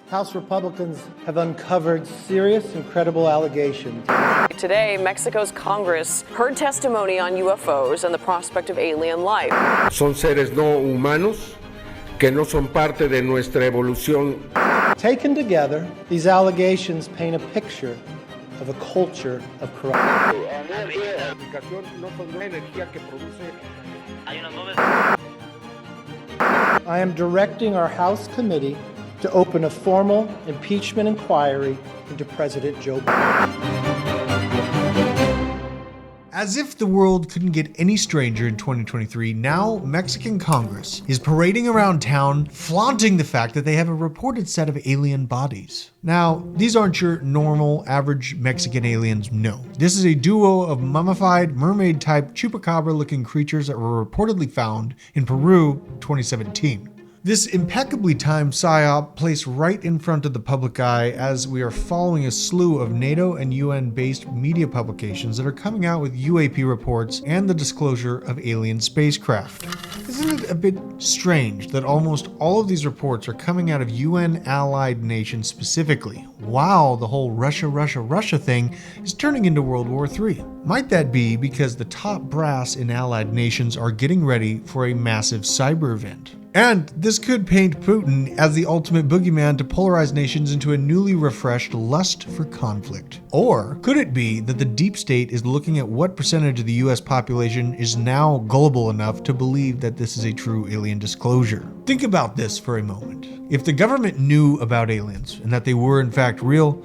House Republicans have uncovered serious and credible allegations. Today, Mexico's Congress heard testimony on UFOs and the prospect of alien life. Son seres no humanos que no son parte de nuestra evolución. Taken together, these allegations paint a picture of a culture of corruption. I am directing our House committee to open a formal impeachment inquiry into President Joe Biden. As if the world couldn't get any stranger in 2023, now Mexican Congress is parading around town flaunting the fact that they have a reported set of alien bodies. Now, these aren't your normal, average Mexican aliens, no. This is a duo of mummified, mermaid-type, chupacabra-looking creatures that were reportedly found in Peru 2017. This impeccably timed psyop placed right in front of the public eye as we are following a slew of NATO and UN-based media publications that are coming out with UAP reports and the disclosure of alien spacecraft. Isn't it a bit strange that almost all of these reports are coming out of UN-allied nations specifically, while the whole Russia thing is turning into World War III? Might that be because the top brass in allied nations are getting ready for a massive cyber event? And this could paint Putin as the ultimate boogeyman to polarize nations into a newly refreshed lust for conflict. Or could it be that the deep state is looking at what percentage of the US population is now gullible enough to believe that this is a true alien disclosure? Think about this for a moment. If the government knew about aliens and that they were in fact real,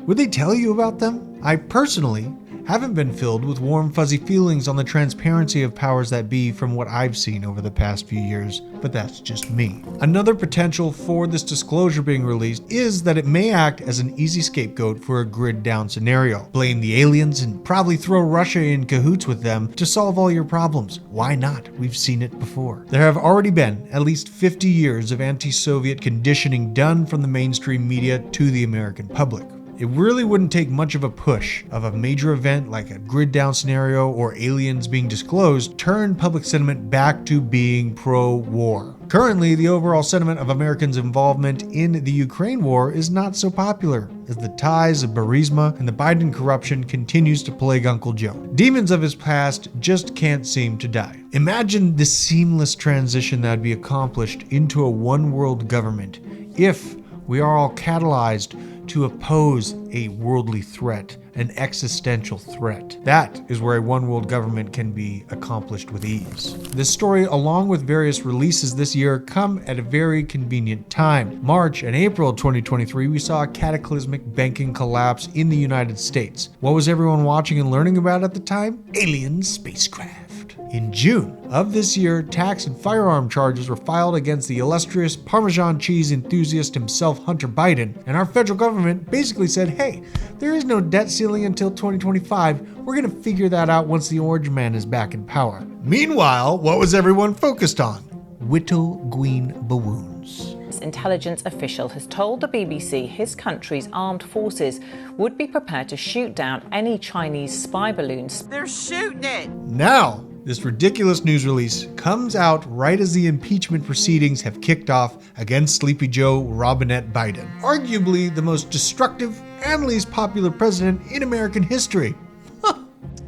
would they tell you about them? I personally haven't been filled with warm fuzzy feelings on the transparency of powers that be from what I've seen over the past few years, but that's just me. Another potential for this disclosure being released is that it may act as an easy scapegoat for a grid down scenario. Blame the aliens and probably throw Russia in cahoots with them to solve all your problems. Why not? We've seen it before. There have already been at least 50 years of anti-Soviet conditioning done from the mainstream media to the American public. It really wouldn't take much of a push of a major event like a grid down scenario or aliens being disclosed turn public sentiment back to being pro-war. Currently, the overall sentiment of Americans' involvement in the Ukraine war is not so popular, as the ties of Burisma and the Biden corruption continues to plague Uncle Joe. Demons of his past just can't seem to die. Imagine the seamless transition that would be accomplished into a one-world government if we are all catalyzed to oppose a worldly threat, an existential threat. That is where a one-world government can be accomplished with ease. This story, along with various releases this year, come at a very convenient time. March and April 2023, we saw a cataclysmic banking collapse in the United States. What was everyone watching and learning about at the time? Alien spacecraft. In June of this year, tax and firearm charges were filed against the illustrious Parmesan cheese enthusiast himself, Hunter Biden, and our federal government basically said, hey, there is no debt ceiling until 2025. We're going to figure that out once the Orange Man is back in power. Meanwhile, what was everyone focused on? Whittle Gween Bawoons. Intelligence official has told the BBC his country's armed forces would be prepared to shoot down any Chinese spy balloons. They're shooting it! Now, this ridiculous news release comes out right as the impeachment proceedings have kicked off against Sleepy Joe Robinette Biden, arguably the most destructive and least popular president in American history.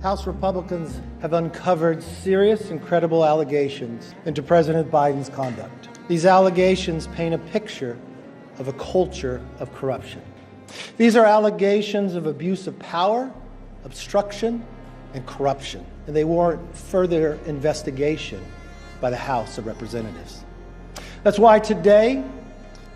House Republicans have uncovered serious and credible allegations into President Biden's conduct. These allegations paint a picture of a culture of corruption. These are allegations of abuse of power, obstruction, and corruption, and they warrant further investigation by the House of Representatives. That's why today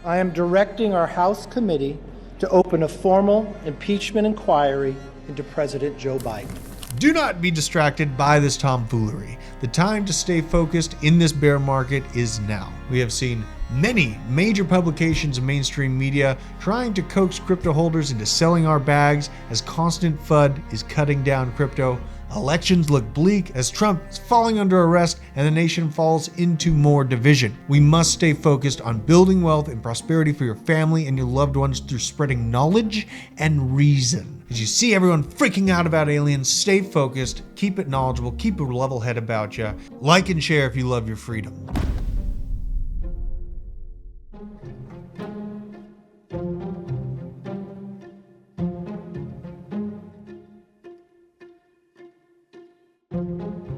I am directing our House committee to open a formal impeachment inquiry into President Joe Biden. Do not be distracted by this tomfoolery. The time to stay focused in this bear market is now. We have seen many major publications and mainstream media trying to coax crypto holders into selling our bags as constant FUD is cutting down crypto. Elections look bleak as Trump is falling under arrest and the nation falls into more division. We must stay focused on building wealth and prosperity for your family and your loved ones through spreading knowledge and reason. As you see everyone freaking out about aliens, stay focused, keep it knowledgeable, keep a level head about you. Like and share if you love your freedom. you.